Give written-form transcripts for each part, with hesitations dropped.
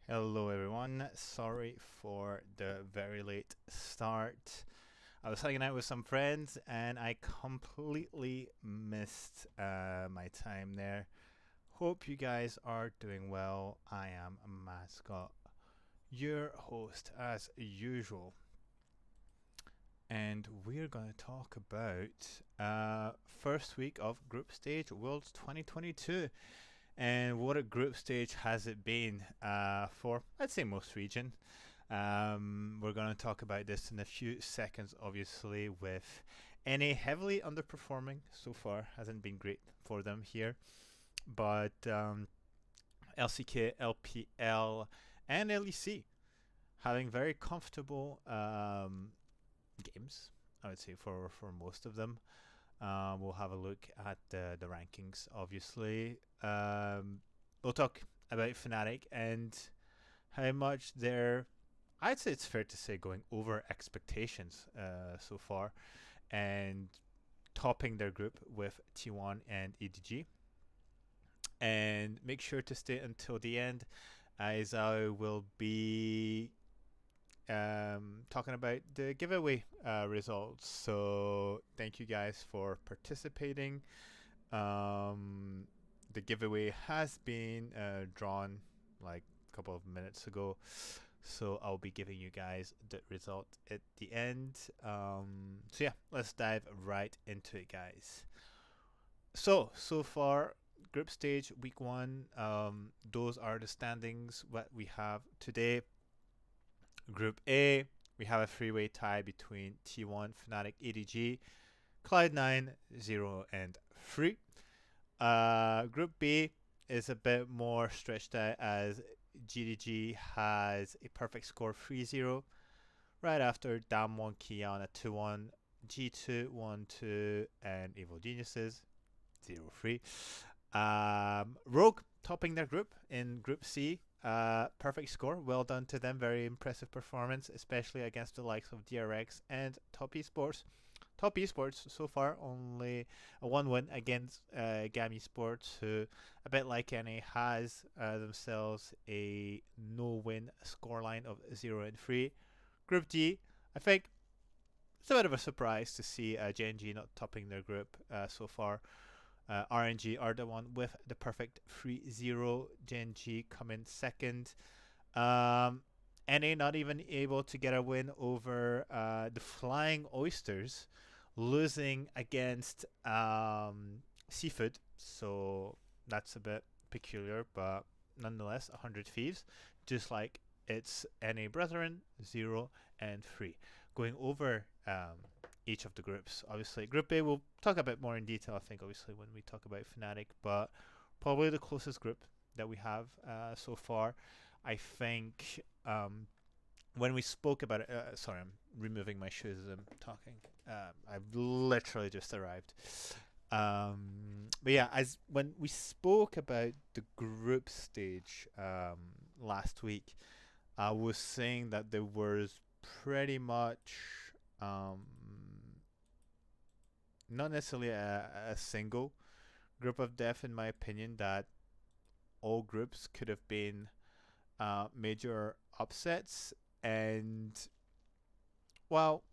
Hello, everyone. Sorry for the very late start. I was hanging out with some friends and I completely missed my time there. Hope you guys are doing well. I am Mascot, your host as usual. And we're going to talk about first week of Group Stage Worlds 2022. And what a group stage has it been for, I'd say, most region. We're going to talk about this in a few seconds, obviously, with NA heavily underperforming so far. Hasn't been great for them here. But LCK, LPL, and LEC having very comfortable games, I would say, for most of them. We'll have a look at the rankings, obviously. We'll talk about Fnatic and how much they're, I'd say it's fair to say, going over expectations so far and topping their group with T1 and EDG. And make sure to stay until the end as I will be talking about the giveaway results. So thank you guys for participating. The giveaway has been drawn like a couple of minutes ago, so I'll be giving you guys the result at the end. So yeah, let's dive right into it, guys. So far, group stage week one. Those are the standings. What we have today. Group A, we have a three-way tie between T1, Fnatic, EDG, Cloud9, 0 and 3. Group B is a bit more stretched out as GDG has a perfect score 3-0 right after Damwon Kiana 2-1, G2 1-2, and Evil Geniuses 0-3. Rogue topping their group in Group C. Perfect score. Well done to them. Very impressive performance, especially against the likes of DRX and Top Esports. Top Esports so far only a 1 win against GAM Esports, who, a bit like NA, has themselves a no-win scoreline of 0 and 3. Group D, I think it's a bit of a surprise to see Genji not topping their group so far. RNG are the one with the perfect 3-0. Genji come in second. NA not even able to get a win over the Flying Oysters, losing against Seafood. So that's a bit peculiar, but nonetheless, 100 Thieves, just like it's NA Brethren, 0 and 3. Going over each of the groups. Obviously, Group A we'll talk a bit more in detail, I think, obviously, when we talk about Fnatic, but probably the closest group that we have so far. I think when we spoke about it, sorry, I'm removing my shoes as I'm talking. I've literally just arrived. But yeah, as when we spoke about the group stage last week, I was saying that there was pretty much um, not necessarily a single group of death, in my opinion, that all groups could have been major upsets. And, well,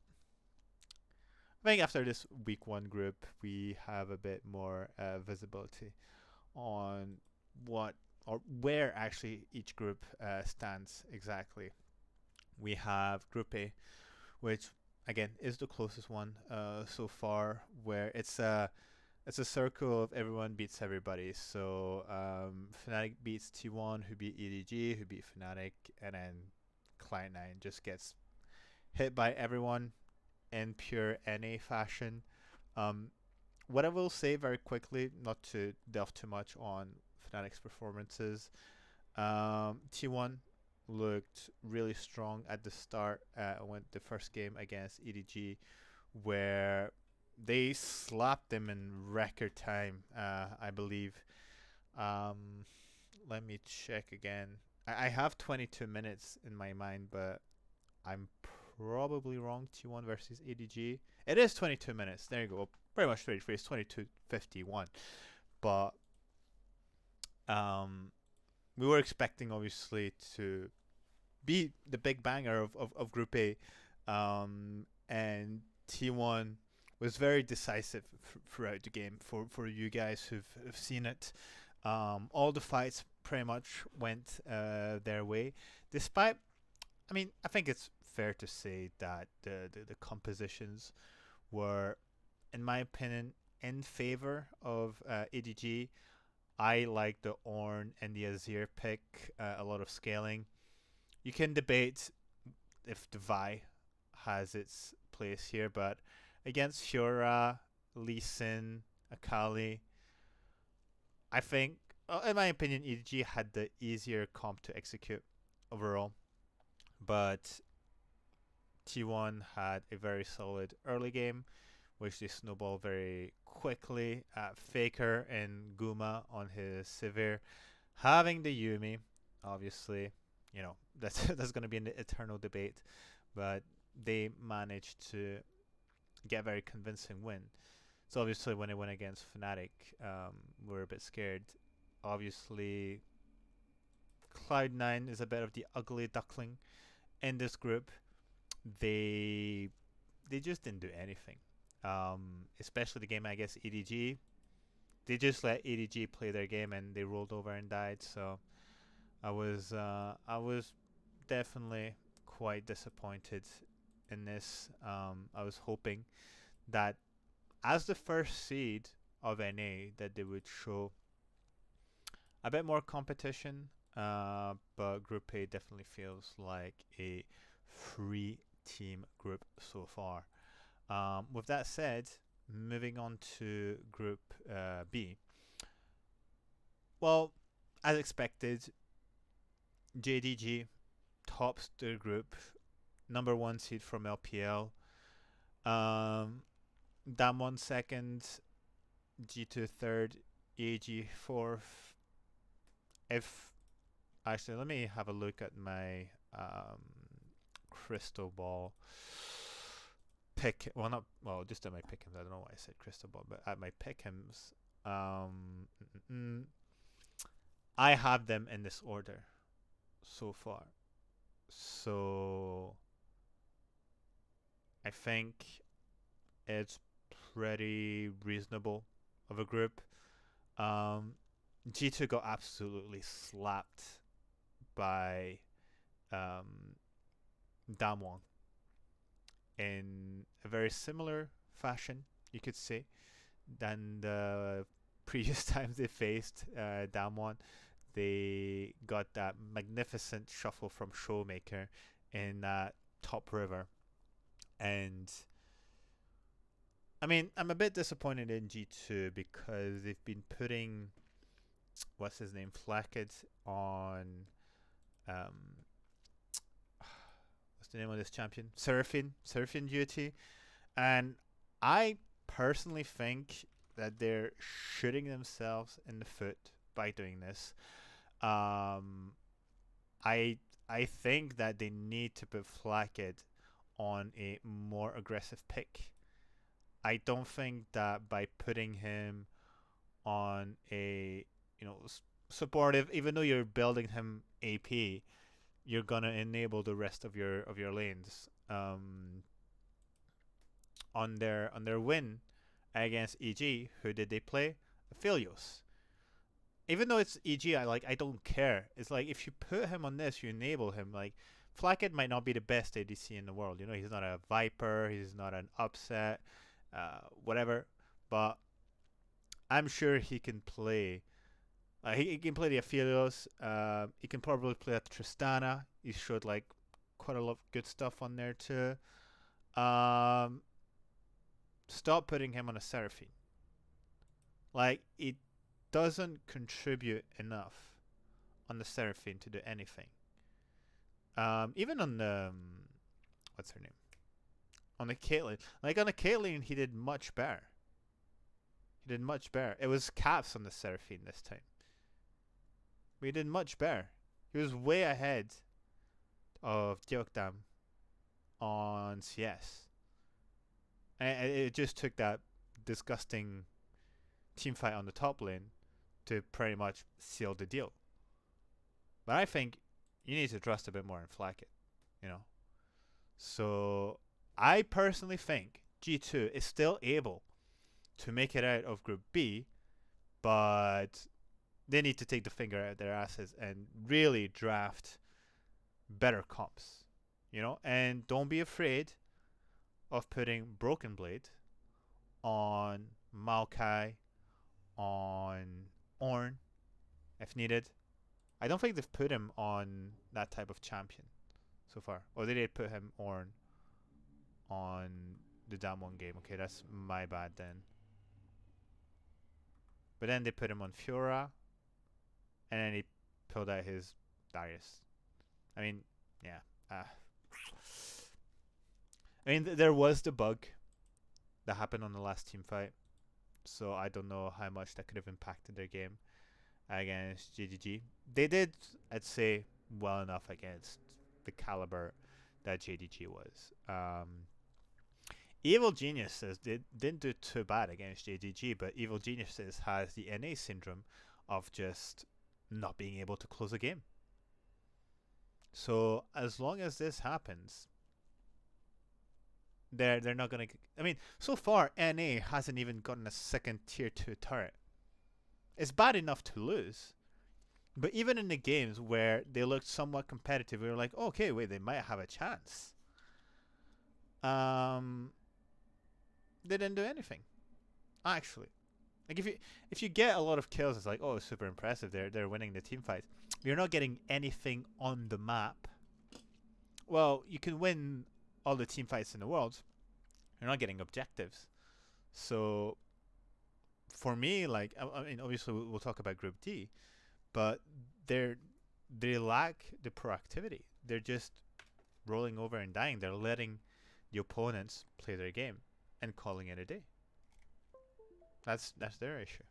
I think after this week one group, we have a bit more visibility on what or where actually each group stands exactly. We have Group A, which again is the closest one so far, where it's a circle of everyone beats everybody. So Fnatic beats T1, who beat EDG, who beat Fnatic, and then Cloud9 just gets hit by everyone in pure NA fashion. Um, what I will say very quickly, not to delve too much on Fnatic's performances, T1 looked really strong at the start when the first game against EDG, where they slapped them in record time, I believe. Um, Let me check again. I have 22 minutes in my mind, but I'm probably wrong. T1 versus ADG. It is 22 minutes. There you go. Pretty much 33. It's 22:51. But um, we were expecting obviously to be the big banger of Group A, and T1 was very decisive throughout the game for you guys who've seen it. All the fights pretty much went their way, despite. I mean, I think it's fair to say that the compositions were, in my opinion, in favor of ADG. I like the Ornn and the Azir pick, a lot of scaling. You can debate if the Vi has its place here, but against Fiora, Lee Sin, Akali, I think, in my opinion, EDG had the easier comp to execute overall. But T1 had a very solid early game, which they snowball very quickly at Faker and Guma on his Sivir. Having the Yumi, obviously, that's that's going to be an eternal debate, but they managed to get a very convincing win. So obviously, when they went against Fnatic, we're a bit scared. Obviously, Cloud9 is a bit of the ugly duckling in this group. They they just didn't do anything. Especially the game against EDG. They just let EDG play their game and they rolled over and died. So I was definitely quite disappointed in this. I was hoping that as the first seed of NA that they would show a bit more competition. But Group A definitely feels like a free team group so far. With that said, moving on to Group B. Well, as expected, JDG tops the group, number one seed from LPL. Um, Damwon second, G2 third, AG fourth. If actually, let me have a look at my crystal ball pick. Well, not well, just at my pick'ems. I don't know why I said crystal ball, but at my pick'ems, I have them in this order so far. So I think it's pretty reasonable of a group. Um, G2 got absolutely slapped by um, Damwon in a very similar fashion, you could say, than the previous times they faced Damwon. They got that magnificent shuffle from Showmaker in that top river. And I mean, I'm a bit disappointed in G2 because they've been putting, what's his name, Flackett on um, what's the name of this champion? Seraphine duty. And I personally think that they're shooting themselves in the foot by doing this. Um, I I think that they need to put Flackett on a more aggressive pick. I don't think that by putting him on a supportive, even though you're building him AP, you're gonna enable the rest of your lanes. On their win against EG, who did they play? Philios. Even though it's EG, I don't care. It's like if you put him on this, you enable him. Like Flackett might not be the best ADC in the world. He's not a Viper. He's not an Upset. Whatever. But I'm sure he can play. He can play the Aphelios. He can probably play at Tristana. He showed like quite a lot of good stuff on there too. Um, Stop putting him on a Seraphine. Like it doesn't contribute enough on the Seraphine to do anything. Even on the what's her name? On the Caitlyn. Like on the Caitlyn, he did much better. He did much better. It was caps on the Seraphine this time. But he did much better. He was way ahead of Diokdam on CS. And it just took that disgusting team fight on the top lane to pretty much seal the deal. But I think you need to trust a bit more in Flacket, you know. So I personally think G2 is still able to make it out of Group B, but they need to take the finger out of their asses and really draft better comps, you know. And don't be afraid of putting Broken Blade on Maokai, on Ornn if needed. I don't think they've put him on that type of champion so far. Or they did put him on the Damwon game. Okay, that's my bad then. But then they put him on Fiora, and then he pulled out his Darius. I mean, yeah. I mean, there was the bug that happened on the last team fight, so I don't know how much that could have impacted their game against JDG. They did, I'd say, well enough against the caliber that JDG was. Evil Geniuses didn't do too bad against JDG, but Evil Geniuses has the NA syndrome of just not being able to close a game. So as long as this happens, they're not gonna. I mean, so far NA hasn't even gotten a second tier 2 turret. It's bad enough to lose, but even in the games where they looked somewhat competitive, we were like, okay, wait, they might have a chance. They didn't do anything, actually. Like if you get a lot of kills, it's like, oh, super impressive. They're winning the team fights. You're not getting anything on the map. Well, you can win all the team fights in the world. You're not getting objectives. So for me, like, I mean, obviously we'll talk about Group D, but they lack the proactivity. They're just rolling over and dying. They're letting the opponents play their game and calling it a day. That's their issue.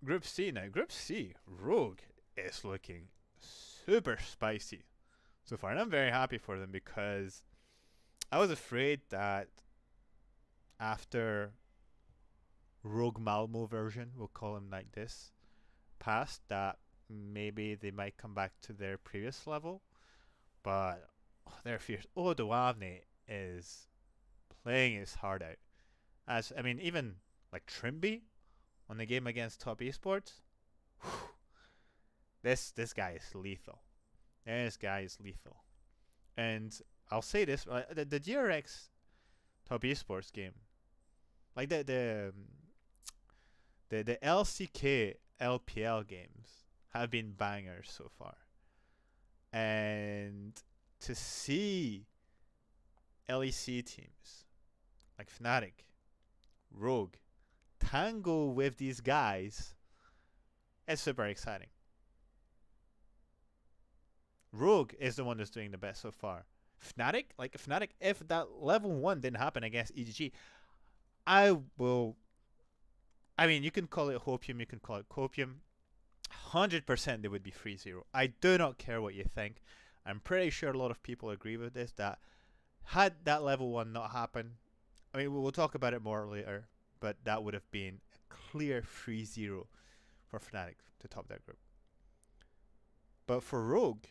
Group C now. Group C, Rogue is looking super spicy so far, and I'm very happy for them because I was afraid that after Rogue Malmo version, we'll call him like this, passed, that maybe they might come back to their previous level, but they're fierce. Odoamne is playing his heart out. As I mean, even like Trimby on the game against Top Esports, this guy is lethal. This guy is lethal. And I'll say this: the DRX Top Esports game, like the LCK LPL games, have been bangers so far. And to see LEC teams like Fnatic, Rogue, tango with these guys, it's super exciting. Rogue is the one that's doing the best so far. Fnatic, if that level 1 didn't happen against EGG, I mean, you can call it Hopium, you can call it Copium. 100% they would be 3-0. I do not care what you think. I'm pretty sure a lot of people agree with this, that had that level 1 not happened, I mean, we'll talk about it more later, but that would have been a clear 3-0 for Fnatic to top that group. But for Rogue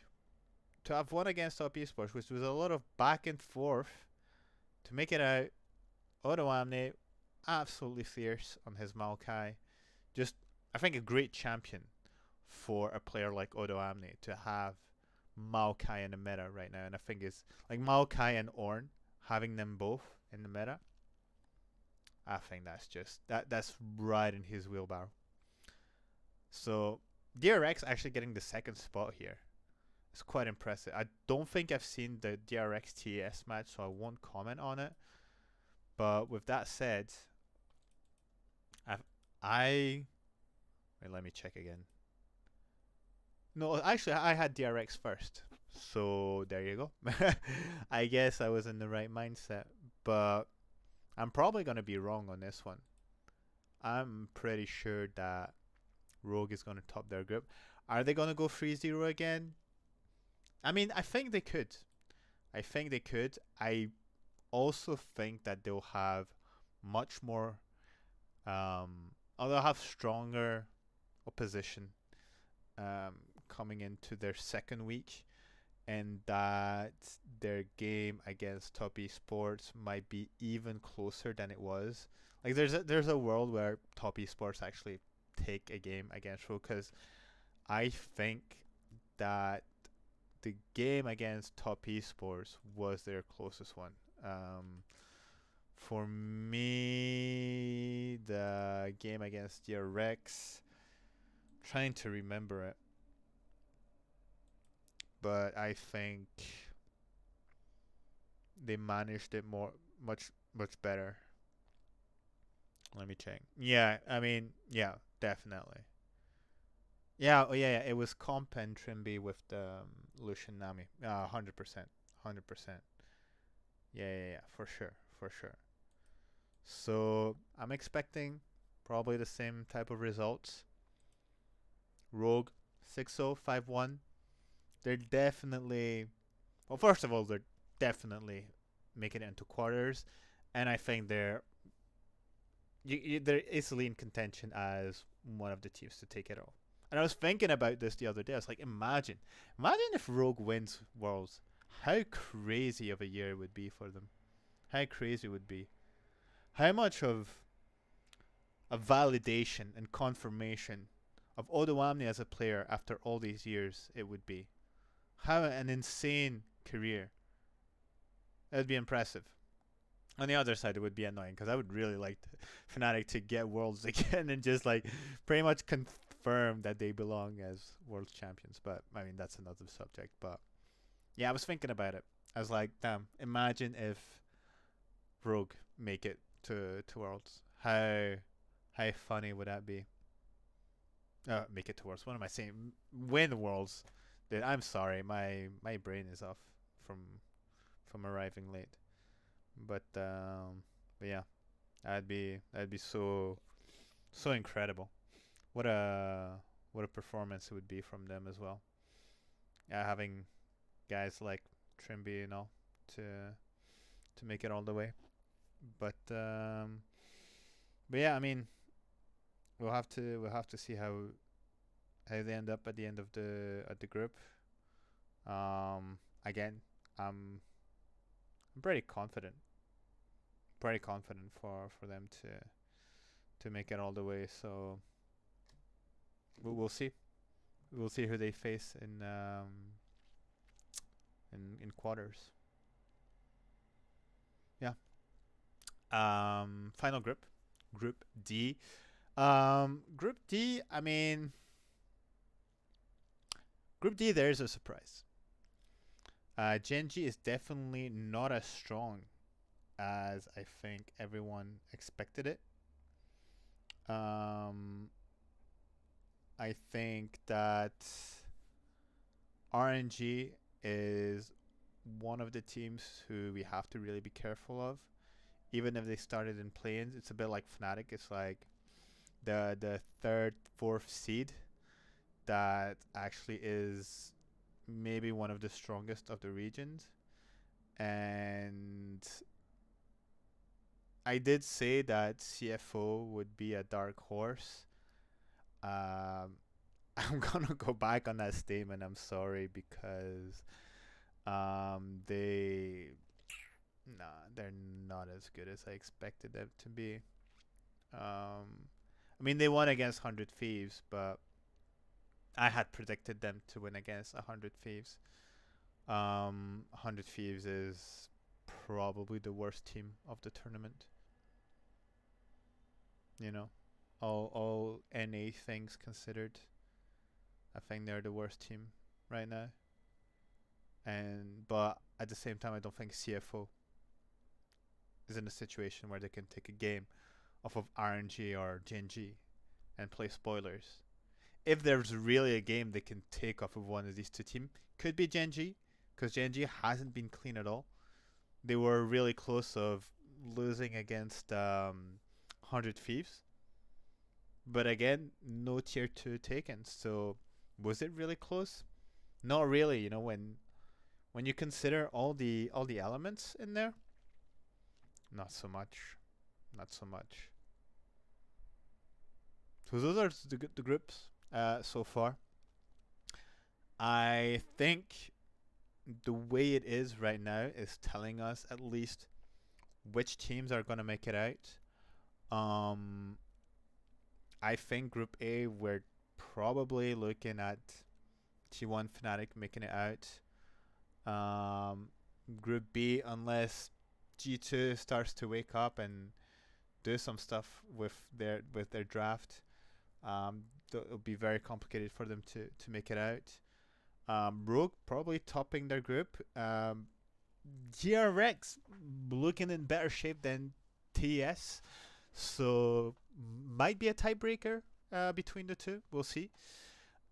to have won against Top Esports, which was a lot of back and forth, to make it out, Odoamne absolutely fierce on his Maokai. Just, I think, a great champion for a player like Odoamne to have Maokai in the meta right now. And I think it's like Maokai and Ornn, having them both in the meta, I think that's just that's right in his wheelbarrow. So DRX actually getting the second spot here. It's quite impressive. I don't think I've seen the DRX TES match, so I won't comment on it. But with that said, wait, let me check again. No, actually, I had DRX first. So there you go. I guess I was in the right mindset. But I'm probably going to be wrong on this one. I'm pretty sure that Rogue is going to top their group. Are they going to go 3-0 again? I mean, I think they could. I also think that they'll have much more, they'll have stronger opposition coming into their second week, and that their game against Top Esports might be even closer than it was. Like there's a world where Top Esports actually take a game against Rogue, because I think that the game against Top Esports was their closest one. For me, the game against DRX, trying to remember it, but I think they managed it much better. Let me check. Yeah, I mean, yeah, definitely. Yeah, oh yeah, yeah. It was Comp and Trimby with the Lucian Nami. 100%, 100%. Yeah, yeah, yeah, for sure, for sure. So I'm expecting probably the same type of results. Rogue 6-0, 5-1. They're definitely, well, first of all, they're definitely making it into quarters, and I think they're easily in contention as one of the teams to take it all. And I was thinking about this the other day. I was like, imagine if Rogue wins Worlds. How crazy of a year it would be for them. How crazy it would be. How much of a validation and confirmation of Odoamne as a player after all these years it would be. How an insane career. It would be impressive. On the other side, it would be annoying because I would really like Fnatic to get Worlds again and just like pretty much confirm that they belong as World Champions. But I mean, that's another subject. But yeah, I was thinking about it. I was like, damn, imagine if Rogue make it to Worlds. How funny would that be? Make it to Worlds. What am I saying? Win Worlds. Dude, I'm sorry. My brain is off from arriving late. But yeah, that'd be so incredible. What a performance it would be from them as well. Having guys like Trimby and all to make it all the way. But um, but yeah, I mean, we'll have to see how they end up at the end of the group. Again, I'm pretty confident for them to make it all the way. So we'll see. We'll see who they face in quarters. Yeah. Final group, Group D. Group D. I mean, Group D. There's a surprise. Genji is definitely not as strong as I think everyone expected it. Um, I think that RNG is one of the teams who we have to really be careful of. Even if they started in play-ins, it's a bit like Fnatic. It's like the third, fourth seed that actually is maybe one of the strongest of the regions. And I did say that CFO would be a dark horse. Um, I'm gonna go back on that statement. I'm sorry because they they're not as good as I expected them to be. I mean they won against 100 Thieves, but I had predicted them to win against 100 Thieves. 100 Thieves is probably the worst team of the tournament. You know, all NA things considered, I think they're the worst team right now. And but at the same time, I don't think CFO is in a situation where they can take a game off of RNG or GNG and play spoilers. If there's really a game they can take off of one of these two teams, could be GNG, because GNG hasn't been clean at all. They were really close of losing against 100 Thieves, but again, no tier 2 taken. So was it really close? Not really. You know, when you consider all the elements in there, not so much, not so much. So those are the groups so far. I think the way it is right now is telling us at least which teams are going to make it out. Um, I think Group A, we're probably looking at T1 Fnatic making it out. Um, Group B, unless G2 starts to wake up and do some stuff with their draft, it'll be very complicated for them to make it out. Rogue probably topping their group. GRX looking in better shape than TS, so might be a tiebreaker between the two. We'll see.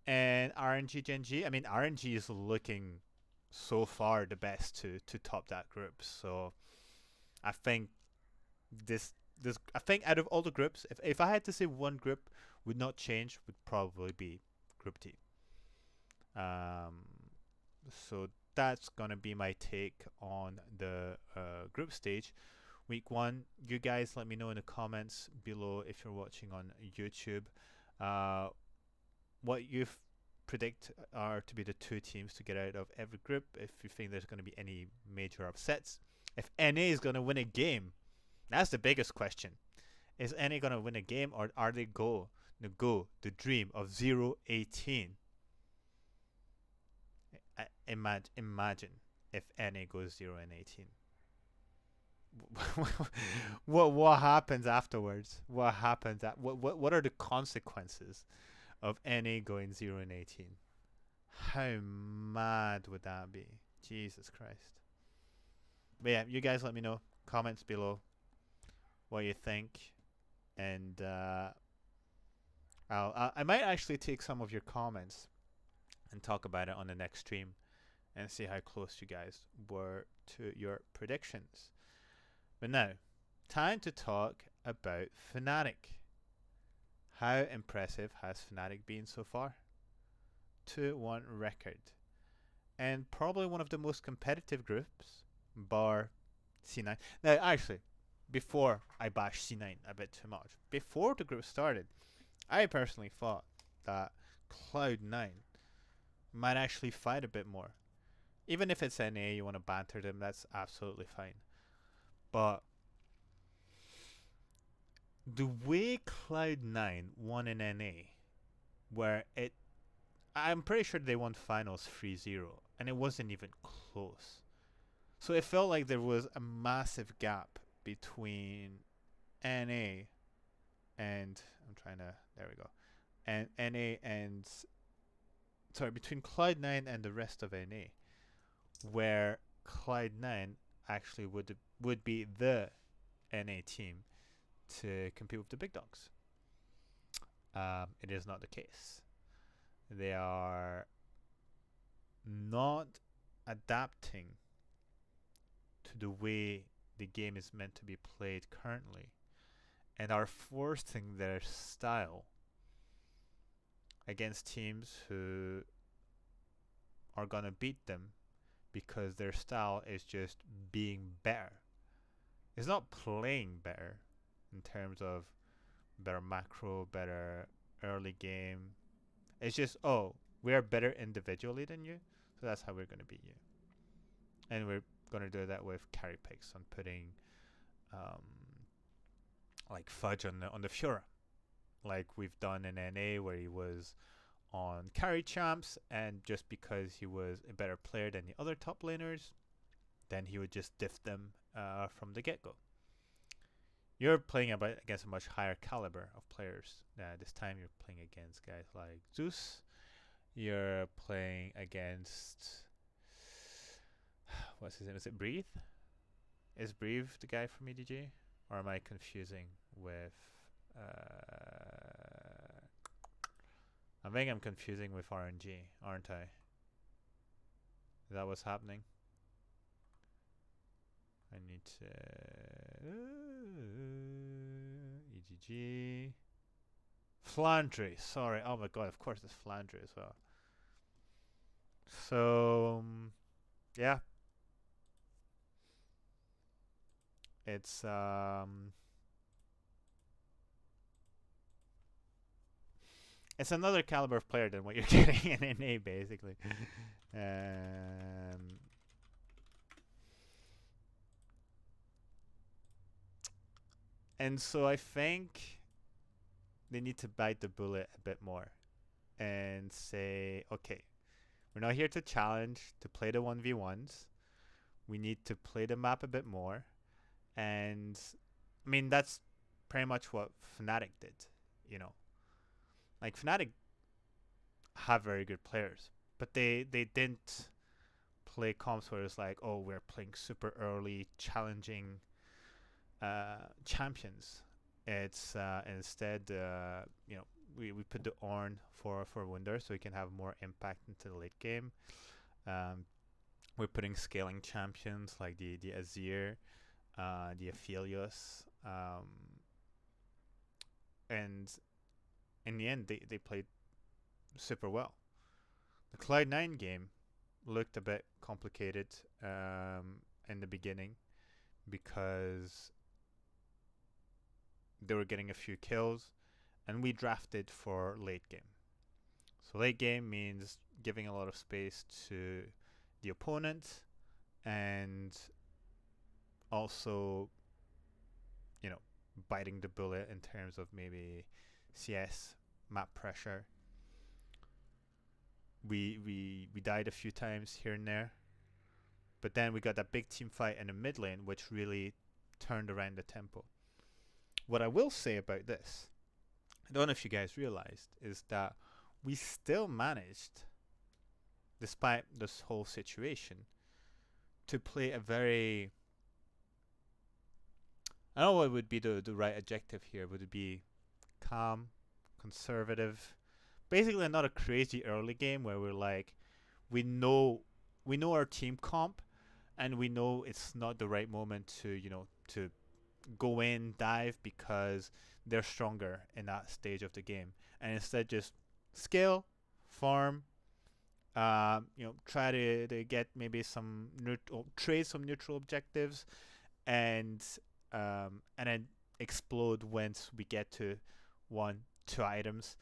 And RNG Gen G. I mean, RNG is looking so far the best to top that group. So I think this I think out of all the groups, if I had to say one group would not change, would probably be Group D. So that's gonna be my take on the group stage. Week 1, you guys let me know in the comments below if you're watching on YouTube what you predict are to be the two teams to get out of every group, if you think there's going to be any major upsets. If NA is going to win a game, that's the biggest question. Is NA going to win a game, or are they the dream of 0-18? Imagine if NA goes 0-18. What happens afterwards? What are the consequences of NA going 0-18? How mad would that be? Jesus Christ. But yeah, you guys let me know. Comments below what you think. And I might actually take some of your comments and talk about it on the next stream and see how close you guys were to your predictions. But now, time to talk about Fnatic. How impressive has Fnatic been so far? 2-1 record. And probably one of the most competitive groups, bar C9. Now, actually, before I bash C9 a bit too much, before the group started, I personally thought that Cloud9 might actually fight a bit more. Even if it's NA, you want to banter them, that's absolutely fine. But the way Cloud9 won in NA, where I'm pretty sure they won finals 3-0, and it wasn't even close. So it felt like there was a massive gap between NA and there we go, and NA and between Cloud9 and the rest of NA, where Cloud9 actually would be the NA team to compete with the big dogs. It is not the case. They are not adapting to the way the game is meant to be played currently, and are forcing their style against teams who are gonna beat them because their style is just being better. It's not playing better in terms of better macro, better early game. It's just, oh, we're better individually than you, so that's how we're going to beat you. And we're going to do that with carry picks, on putting like Fudge on the Fiora, like we've done in NA, where he was on carry champs, and just because he was a better player than the other top laners, then he would just diff them from the get-go. You're playing against a much higher caliber of players. This time you're playing against guys like Zeus. You're playing against... what's his name? Is it Breathe? Is Breathe the guy from EDG? Or am I confusing with... I think I'm confusing with RNG, aren't I? Is that what's happening? I need to... EGG. Flandre, sorry. Oh my god, of course it's Flandre as well. So, yeah. It's, it's another caliber of player than what you're getting in NA, basically. Um, and so I think they need to bite the bullet a bit more and say, okay, we're not here to challenge, to play the 1v1s. We need to play the map a bit more. And I mean, that's pretty much what Fnatic did, you know. Like Fnatic have very good players, but they didn't play comps where it's like, oh, we're playing super early, challenging champions. It's instead, we put the Ornn for Wunder so we can have more impact into the late game. Um, we're putting scaling champions like the Azir, the Aphelios, and in the end they played super well. The Cloud9 game looked a bit complicated in the beginning because they were getting a few kills, and we drafted for late game. So late game means giving a lot of space to the opponent and also, biting the bullet in terms of maybe CS, map pressure. We died a few times here and there, but then we got that big team fight in the mid lane, which really turned around the tempo. What I will say about this, I don't know if you guys realized, is that we still managed, despite this whole situation, to play a very, I don't know what would be the right adjective here. Would it be calm, conservative? Basically, not a crazy early game where we're like, we know our team comp, and we know it's not the right moment to go in, dive, because they're stronger in that stage of the game, and instead just scale, farm, try to get maybe some trade some neutral objectives, and then explode once we get to 1-2 items.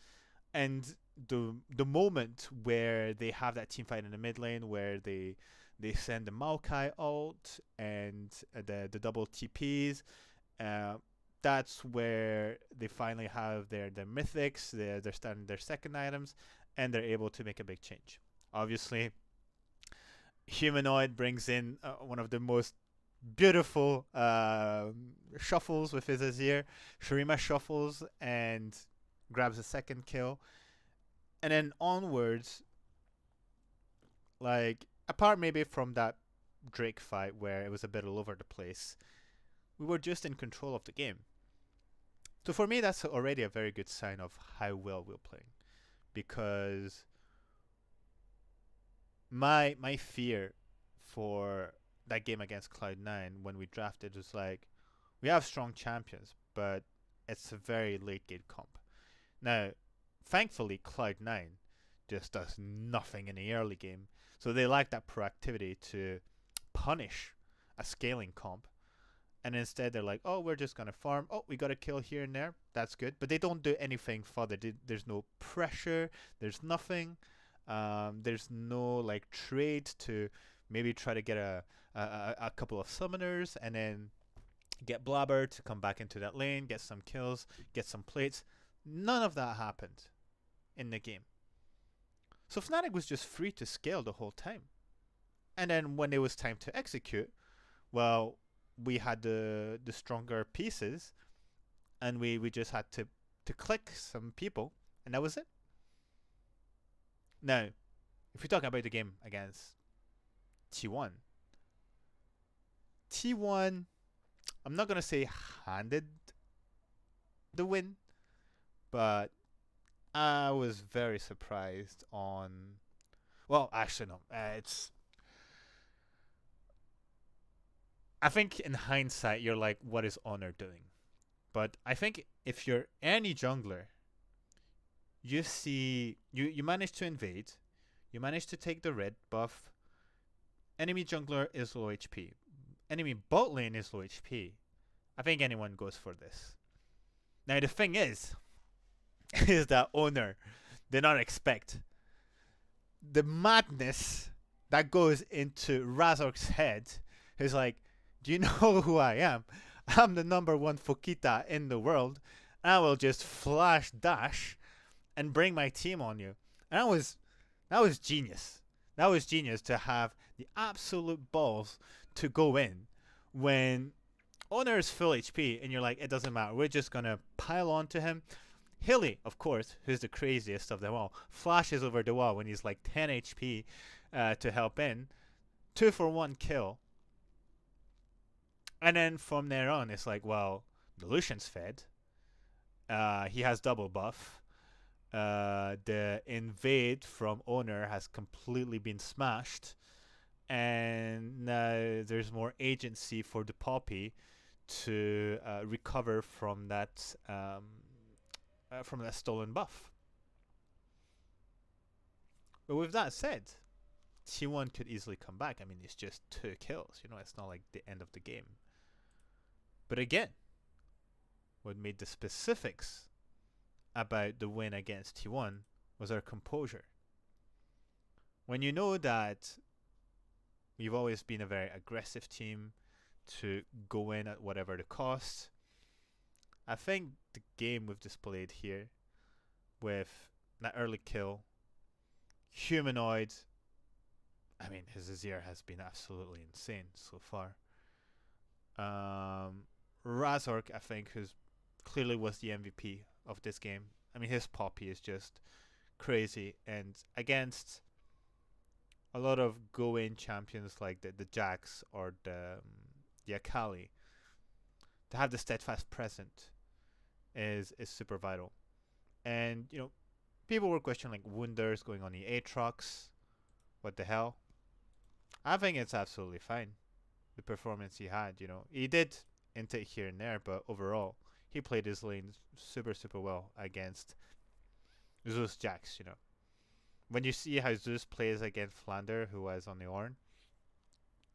And the moment where they have that team fight in the mid lane where they send the Maokai ult and the double TPs, that's where they finally have their mythics, they're starting their second items, and they're able to make a big change. Obviously, Humanoid brings in one of the most beautiful shuffles with his Azir. Shurima shuffles and grabs a second kill. And then onwards, like, apart maybe from that Drake fight where it was a bit all over the place, we were just in control of the game. So for me, that's already a very good sign of how well we're playing. Because my fear for that game against Cloud9 when we drafted was like, we have strong champions, but it's a very late game comp. Now, thankfully, Cloud9 just does nothing in the early game, so they lack that proactivity to punish a scaling comp. And instead, they're like, oh, we're just going to farm. Oh, we got a kill here and there. That's good. But they don't do anything further. There's no pressure. There's nothing. There's no like trade to maybe try to get a couple of summoners and then get Blabber to come back into that lane, get some kills, get some plates. None of that happened in the game. So Fnatic was just free to scale the whole time. And then when it was time to execute, well, we had the stronger pieces, and we just had to click some people, and that was it. Now, if we're talking about the game against T1, I'm not going to say handed the win, but I was very surprised on... Well, actually, no. I think in hindsight, you're like, what is Honor doing? But I think if you're any jungler, you see... You manage to invade. You manage to take the red buff. Enemy jungler is low HP. Enemy bot lane is low HP. I think anyone goes for this. Now, the thing is that Honor did not expect. The madness that goes into Razork's head is like, do you know who I am? I'm the number one Fokita in the world. I will just flash dash and bring my team on you. And that was genius. That was genius to have the absolute balls to go in when Owner is full HP and you're like, it doesn't matter. We're just gonna pile onto him. Hilly, of course, who's the craziest of them all, flashes over the wall when he's like 10 HP to help in. 2-for-1 kill. And then from there on, it's like, well, the Lucian's fed. He has double buff. The invade from Owner has completely been smashed. And now there's more agency for the Poppy to recover from that stolen buff. But with that said, T1 could easily come back. I mean, it's just 2 kills. It's not like the end of the game. But again, what made the specifics about the win against T1 was our composure. When you know that we've always been a very aggressive team to go in at whatever the cost, I think the game we've displayed here with that early kill, Humanoid, I mean, his Azir has been absolutely insane so far. Razork, I think, who's clearly was the MVP of this game. I mean, his Poppy is just crazy, and against a lot of go-in champions like the Jax or the Akali, to have the steadfast present is super vital. And people were questioning like Wunders going on the Aatrox. What the hell? I think it's absolutely fine. The performance he had, he did intake here and there, but overall he played his lane super well against Zeus Jax. When you see how Zeus plays against Flander, who was on the Ornn,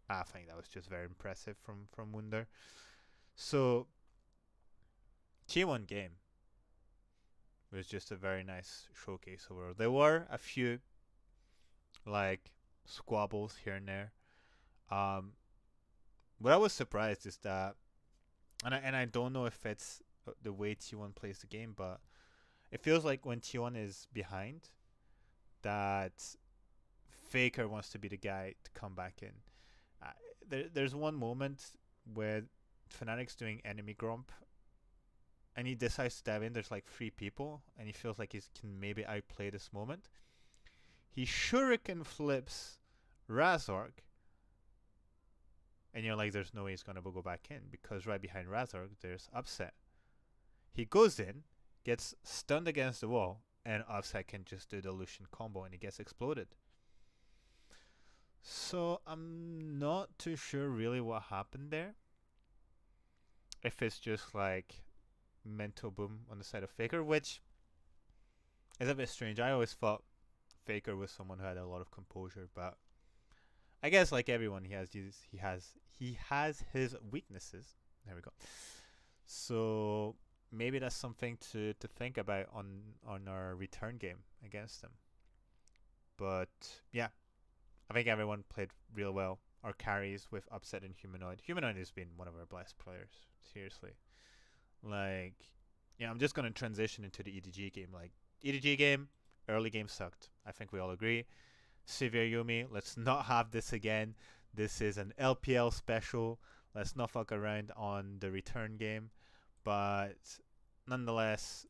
I think that was just very impressive from Wunder. So T1 game was just a very nice showcase overall. There were a few like squabbles here and there. What I was surprised is that, and I don't know if it's the way T1 plays the game, but it feels like when T1 is behind, that Faker wants to be the guy to come back in. There's one moment where Fnatic's doing enemy gromp, and he decides to dive in. There's like 3 people, and he feels like he can maybe outplay this moment. He shuriken flips Razork, and you're like, there's no way he's going to go back in, because right behind Razork, there's Upset. He goes in, gets stunned against the wall, and Upset can just do the Lucian combo, and he gets exploded. So I'm not too sure really what happened there. If it's just like mental boom on the side of Faker, which is a bit strange. I always thought Faker was someone who had a lot of composure, but I guess like everyone, he has his weaknesses. There we go. So maybe that's something to think about on our return game against them. But yeah, I think everyone played real well. Our carries with Upset and Humanoid. Humanoid has been one of our best players. Seriously. Like, I'm just going to transition into the EDG game. Like, EDG game, early game sucked. I think we all agree. Severe Yumi, let's not have this again. This is an LPL special. Let's not fuck around on the return game. But nonetheless,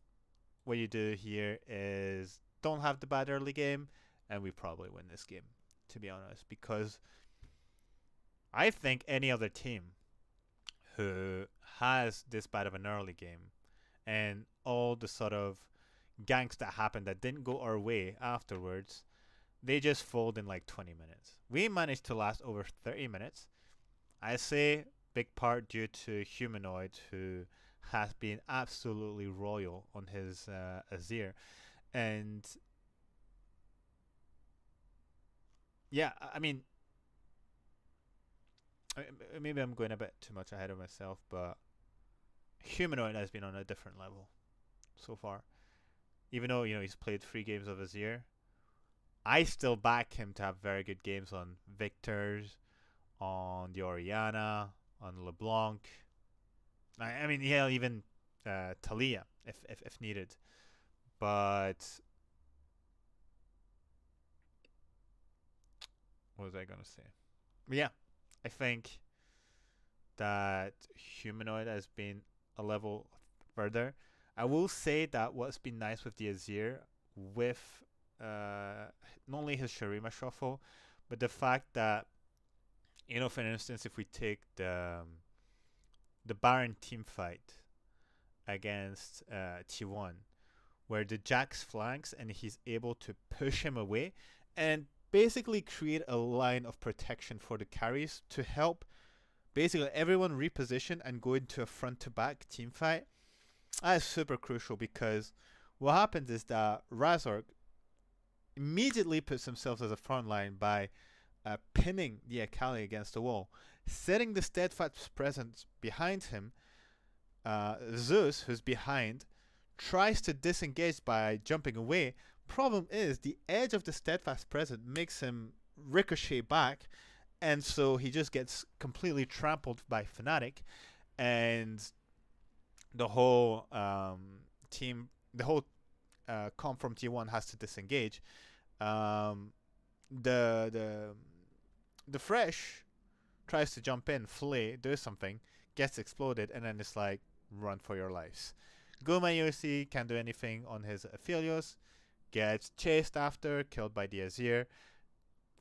what you do here is don't have the bad early game, and we probably win this game, to be honest, because I think any other team who has this bad of an early game and all the sort of ganks that happened that didn't go our way afterwards, they just fold in like 20 minutes. We managed to last over 30 minutes. I say big part due to Humanoid, who has been absolutely royal on his Azir. And yeah, I mean, maybe I'm going a bit too much ahead of myself, but Humanoid has been on a different level so far. even though he's played 3 games of his year. I still back him to have very good games on Victors, on the Oriana, on LeBlanc. I mean, yeah, even Talia if needed. But what was I gonna say? But yeah, I think that Humanoid has been a level further. I will say that what's been nice with the Azir, with not only his Sharima shuffle, but the fact that for instance, if we take the Baron team fight against T1, where the Jax flanks and he's able to push him away and basically create a line of protection for the carries to help basically everyone reposition and go into a front to back team fight. That is super crucial because what happens is that Razork immediately puts himself as a front line by pinning the Akali against the wall, setting the steadfast presence behind him. Zeus, who's behind, tries to disengage by jumping away. Problem is, the edge of the steadfast presence makes him ricochet back, and so he just gets completely trampled by Fnatic, and the whole team, the whole comp from T1 has to disengage. Um, the the fresh tries to jump in, flee, do something, gets exploded, and then it's like, run for your lives. Guma Yossi can't do anything on his Aphelios, gets chased after, killed by the Azir.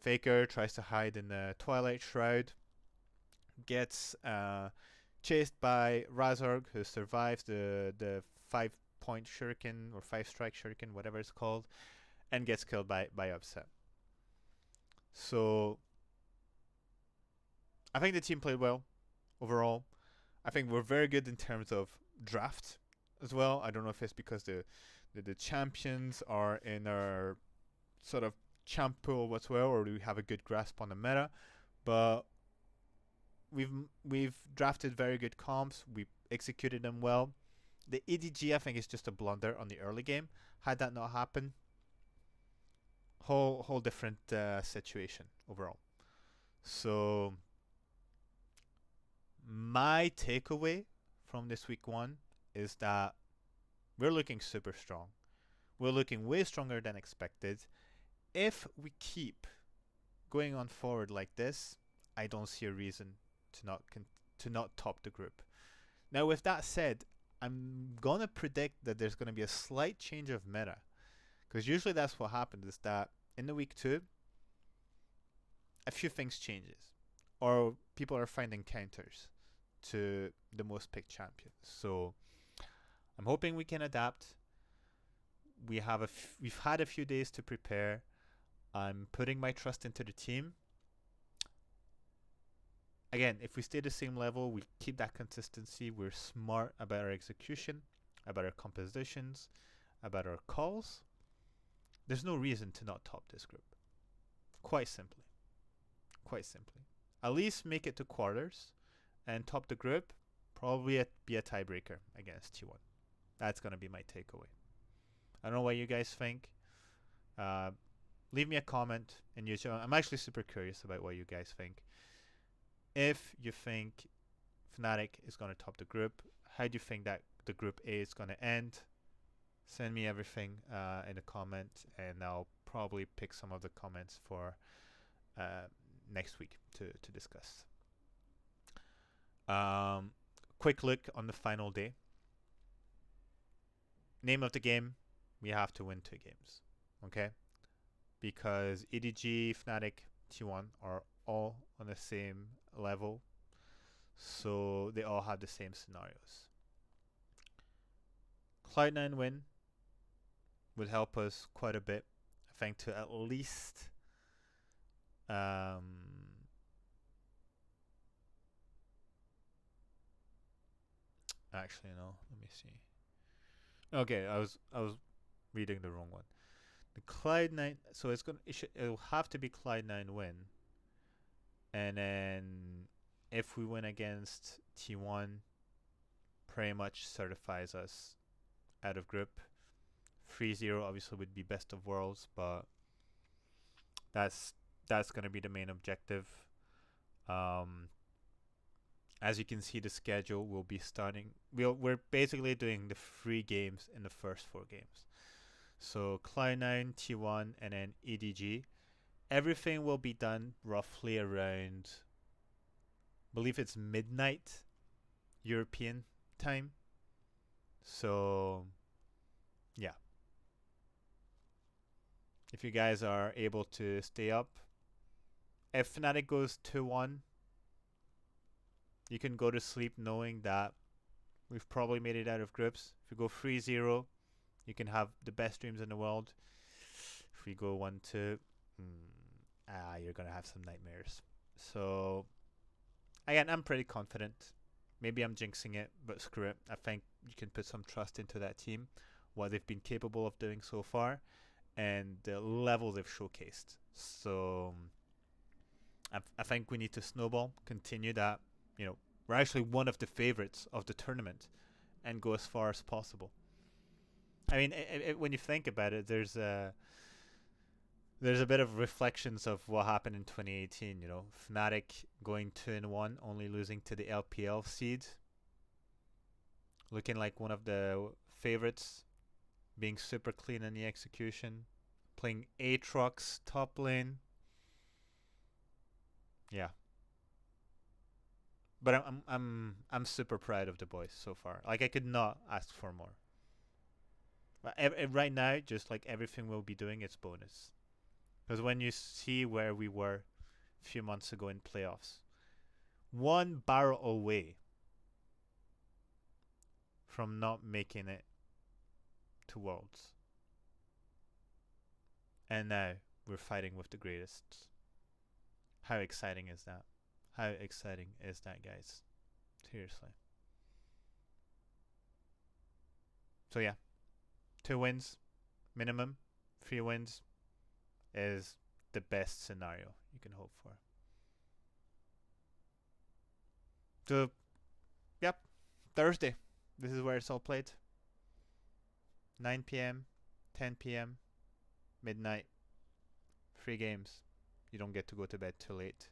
Faker tries to hide in the Twilight Shroud, gets chased by Razorg, who survives the 5-point shuriken or 5-strike shuriken, whatever it's called, and gets killed by Upset. So I think the team played well overall. I think we're very good in terms of draft as well. I don't know if it's because the champions are in our sort of champ pool as well, or do we have a good grasp on the meta. But we've drafted very good comps. We executed them well. The EDG I think is just a blunder on the early game. Had that not happened, whole different situation overall. So my takeaway from this week 1 is that we're looking super strong. We're looking way stronger than expected. If we keep going on forward like this, I don't see a reason to not top the group. Now, with that said, I'm gonna predict that there's gonna be a slight change of meta, because usually that's what happens. Is that in the week 2, a few things changes, or people are finding counters to the most picked champions. So I'm hoping we can adapt. We've had a few days to prepare. I'm putting my trust into the team. Again, if we stay the same level, we keep that consistency. We're smart about our execution, about our compositions, about our calls. There's no reason to not top this group. Quite simply. Quite simply. At least make it to quarters and top the group. Probably be a tiebreaker against T1. That's going to be my takeaway. I don't know what you guys think. Leave me a comment in YouTube. I'm actually super curious about what you guys think. If you think Fnatic is going to top the group, how do you think that the group A is going to end? Send me everything in a comment, and I'll probably pick some of the comments for next week to discuss. Quick look on the final day. Name of the game, we have to win 2 games. Okay? Because EDG, Fnatic, T1 are all on the same level. So they all have the same scenarios. Cloud9 win would help us quite a bit. I think to at least actually no, let me see. Okay, I was reading the wrong one. The Cloud9, so it'll have to be Cloud9 win. And then if we win against T1, pretty much certifies us out of group. 3-0 obviously would be best of worlds, but that's gonna be the main objective. Um, as you can see, the schedule will be starting. We're basically doing the 3 games in the first 4 games. So Cloud9, T1, and then EDG. Everything will be done roughly around, I believe it's midnight European time. So yeah, if you guys are able to stay up, if Fnatic goes 2-1, you can go to sleep knowing that we've probably made it out of groups. If we go 3-0, you can have the best dreams in the world. If we go 1-2, you're gonna have some nightmares. So again, I'm pretty confident. Maybe I'm jinxing it, but screw it. I think you can put some trust into that team, what they've been capable of doing so far, and the level they've showcased. So I think we need to snowball, continue that. You know, we're actually one of the favorites of the tournament, and go as far as possible. I mean, when you think about it, there's a bit of reflections of what happened in 2018. You know, Fnatic going 2-1, only losing to the LPL seed, looking like one of the favorites, being super clean in the execution, playing Aatrox top lane. Yeah, but I'm super proud of the boys so far. Like, I could not ask for more. But right now, just like everything we'll be doing, it's bonus. Because when you see where we were a few months ago in playoffs, 1 barrel away from not making it to Worlds. And now we're fighting with the greatest. How exciting is that? How exciting is that, guys? Seriously. So yeah, 2 wins minimum, 3 wins is the best scenario you can hope for. So, yep, Thursday. This is where it's all played. 9 p.m., 10 p.m., midnight. 3 games. You don't get to go to bed too late.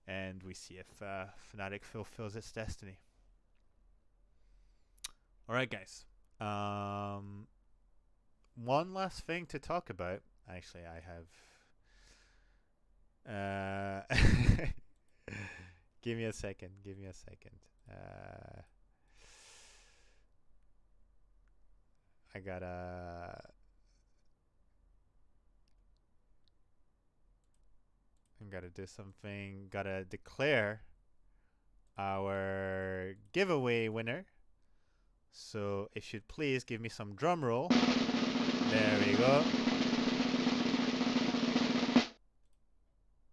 And we see if Fnatic fulfills its destiny. Alright, guys. One last thing to talk about. Actually, I have... Give me a second. I gotta do something. Gotta declare our giveaway winner. So if you'd please give me some drum roll. There we go.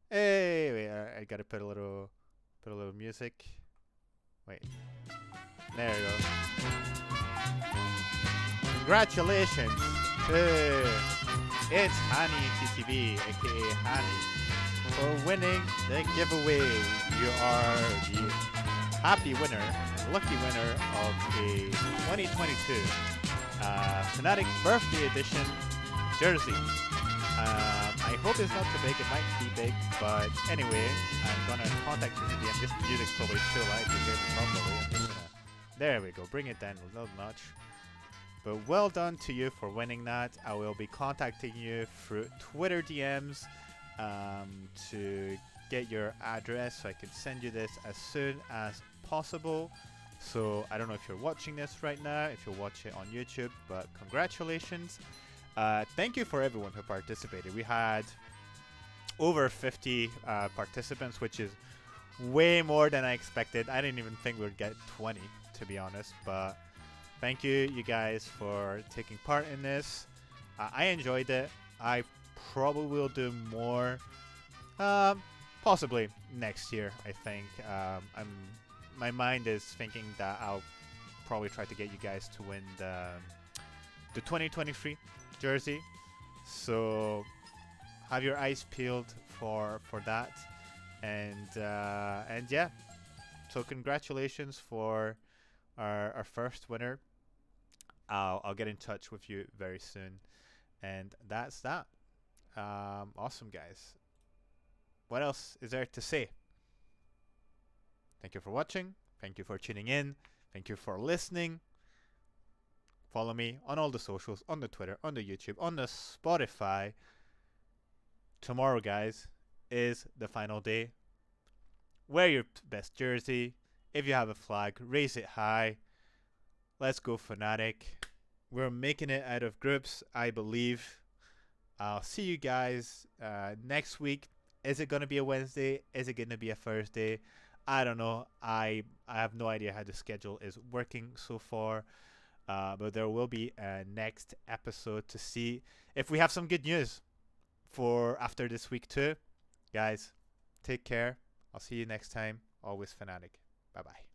Hey, wait, I gotta put a little music. Wait. There we go. Congratulations to It's Hani TTV, aka Hani, for winning the giveaway. You are the happy winner, lucky winner of a 2022 Fnatic Birthday Edition jersey. I hope it's not too big. It might be big, but anyway, I'm gonna contact you at the end. This music's probably too loud to hear me properly. I'm just gonna, there we go. Bring it down a little notch. But well done to you for winning that. I will be contacting you through Twitter DMs to get your address so I can send you this as soon as possible. So I don't know if you're watching this right now, if you'll watch it on YouTube, but congratulations. Thank you for everyone who participated. We had over 50 participants, which is way more than I expected. I didn't even think we'd get 20, to be honest, but thank you guys for taking part in this. I enjoyed it. I probably will do more, possibly next year, I think. My mind is thinking that I'll probably try to get you guys to win the 2023 jersey. So have your eyes peeled for that. And yeah, so congratulations for our first winner. I'll get in touch with you very soon. And that's that. Awesome, guys. What else is there to say? Thank you for watching. Thank you for tuning in. Thank you for listening. Follow me on all the socials, on the Twitter, on the YouTube, on the Spotify. Tomorrow, guys, is the final day. Wear your best jersey. If you have a flag, raise it high. Let's go Fnatic. We're making it out of groups, I believe. I'll see you guys next week. Is it going to be a Wednesday? Is it going to be a Thursday? I don't know. I have no idea how the schedule is working so far. But there will be a next episode to see if we have some good news for after this week too. Guys, take care. I'll see you next time. Always Fnatic. Bye-bye.